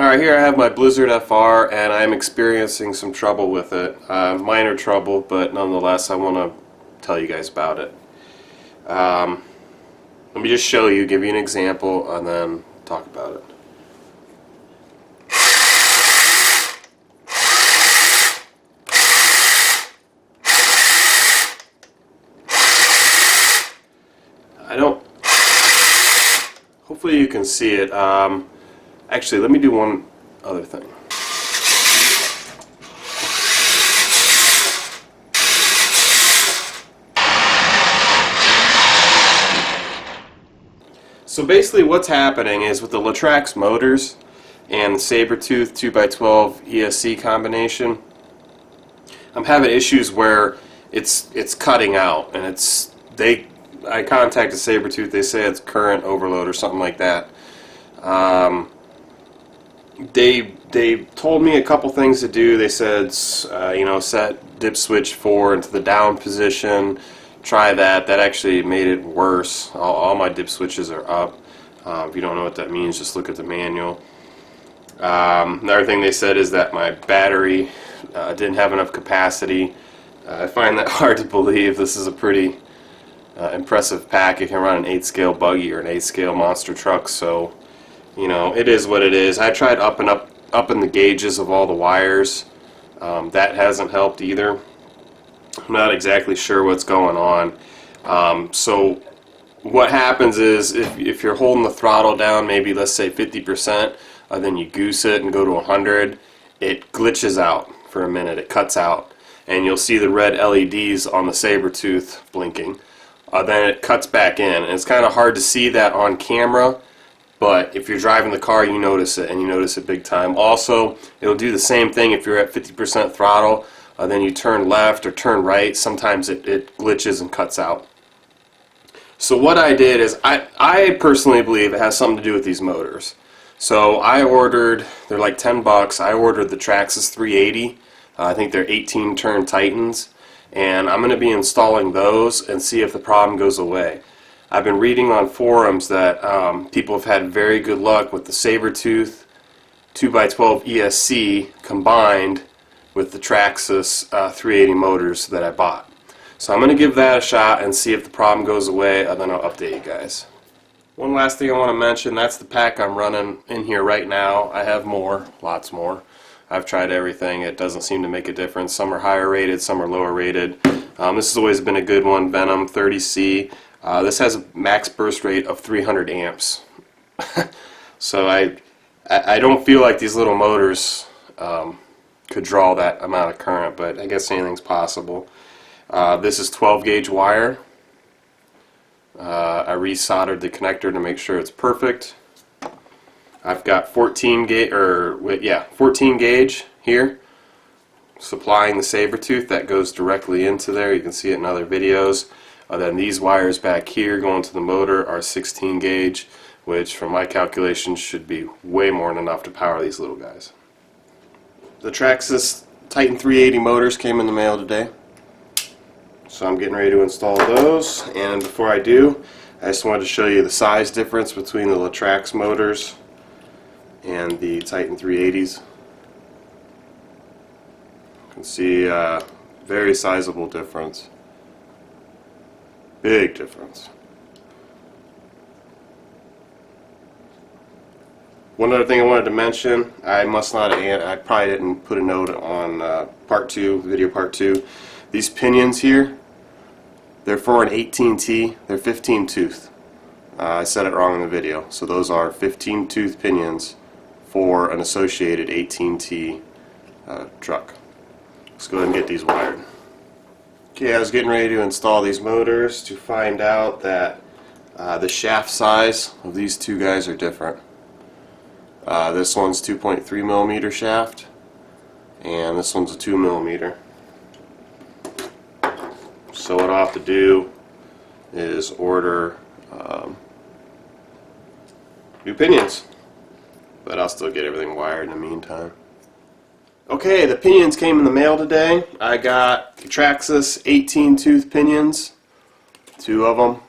Alright, here I have my Blizzard FR and I'm experiencing some trouble with it. Minor trouble, but nonetheless I want to tell you guys about it. Let me just show you, give you an example, and then talk about it. Hopefully you can see it. Actually, let me do one other thing. So basically what's happening is with the Traxxas motors and the Sabertooth 2x12 ESC combination, I'm having issues where it's cutting out, and I contacted Sabertooth, they say it's current overload or something like that. They told me a couple things to do. They said, you know, set dip switch 4 into the down position. Try that. That actually made it worse. All my dip switches are up. If you don't know what that means, just look at the manual. Another thing they said is that my battery didn't have enough capacity. I find that hard to believe. This is a pretty impressive pack. It can run an 8-scale buggy or an 8-scale monster truck, so you know, it is what it is. I tried up in the gauges of all the wires. That hasn't helped either. I'm not exactly sure what's going on. So what happens is if you're holding the throttle down, maybe let's say 50%, then you goose it and go to 100, it glitches out for a minute. It cuts out, and you'll see the red LEDs on the Sabertooth blinking. Then it cuts back in, and it's kind of hard to see that on camera. But if you're driving the car, you notice it, and you notice it big time. Also, it'll do the same thing if you're at 50% throttle, then you turn left or turn right. Sometimes it glitches and cuts out. So what I did is, I personally believe it has something to do with these motors. So I ordered, they're like 10 bucks, I ordered the Traxxas 380. I think they're 18-turn Titans. And I'm going to be installing those and see if the problem goes away. I've been reading on forums that people have had very good luck with the Sabertooth 2x12 ESC combined with the Traxxas 380 motors that I bought. So I'm going to give that a shot and see if the problem goes away, and then I'll update you guys. One last thing I want to mention, that's the pack I'm running in here right now. I have more, lots more. I've tried everything. It doesn't seem to make a difference. Some are higher rated, some are lower rated. This has always been a good one, Venom 30C. This has a max burst rate of 300 amps. So I don't feel like these little motors could draw that amount of current, but I guess anything's possible. This is 12 gauge wire. I resoldered the connector to make sure it's perfect. I've got 14 gauge here supplying the Sabertooth. That goes directly into there. You can see it in other videos. Then these wires back here going to the motor are 16 gauge, which from my calculations should be way more than enough to power these little guys. The Traxxas Titan 380 motors came in the mail today, so I'm getting ready to install those. And before I do, I just wanted to show you the size difference between the Traxxas motors and the Titan 380s. You can see very sizable difference. Big difference. One other thing I wanted to mention, I probably didn't put a note on part 2, video part 2. These pinions here, they're for an 18T, they're 15 tooth. I said it wrong in the video, so those are 15 tooth pinions for an associated 18T truck. Let's go ahead and get these wired. Okay, I was getting ready to install these motors to find out that the shaft size of these two guys are different. This one's 2.3 millimeter shaft, and this one's a 2 millimeter. So what I'll have to do is order new pinions, but I'll still get everything wired in the meantime. Okay, the pinions came in the mail today. I got the Traxxas 18 tooth pinions, 2 of them,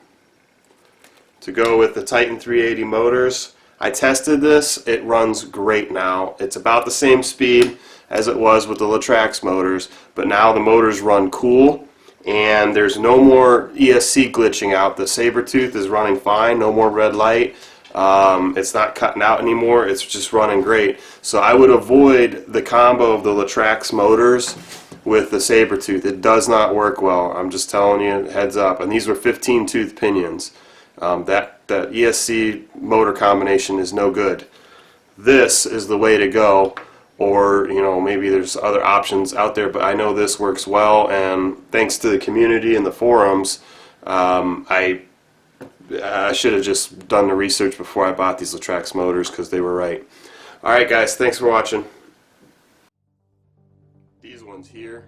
to go with the Titan 380 motors. I tested this. It runs great now. It's about the same speed as it was with the Traxxas motors, but now the motors run cool, and there's no more ESC glitching out. The Sabertooth is running fine, no more red light. It's not cutting out anymore, it's just running great. So I would avoid the combo of the Traxxas motors with the Sabertooth. It does not work well. I'm just telling you, heads up. And these were 15 tooth pinions. That ESC motor combination is no good. This is the way to go. Or, you know, maybe there's other options out there, but I know this works well, and thanks to the community and the forums, I should have just done the research before I bought these Traxxas motors, because they were right. Alright guys, thanks for watching. These ones here,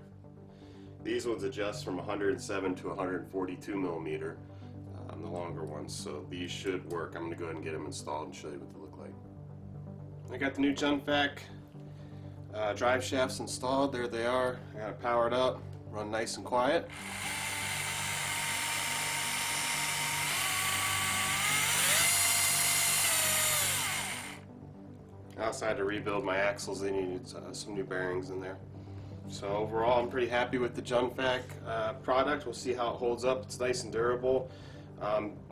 these ones adjust from 107 to 142 millimeter, the longer ones, so these should work. I'm going to go ahead and get them installed and show you what they look like. I got the new Junvac drive shafts installed. There they are. I got it powered up, run nice and quiet. I also had to rebuild my axles. They needed some new bearings in there. So overall, I'm pretty happy with the Junvac product. We'll see how it holds up. It's nice and durable.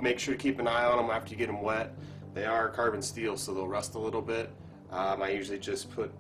Make sure to keep an eye on them after you get them wet. They are carbon steel, so they'll rust a little bit. I usually just put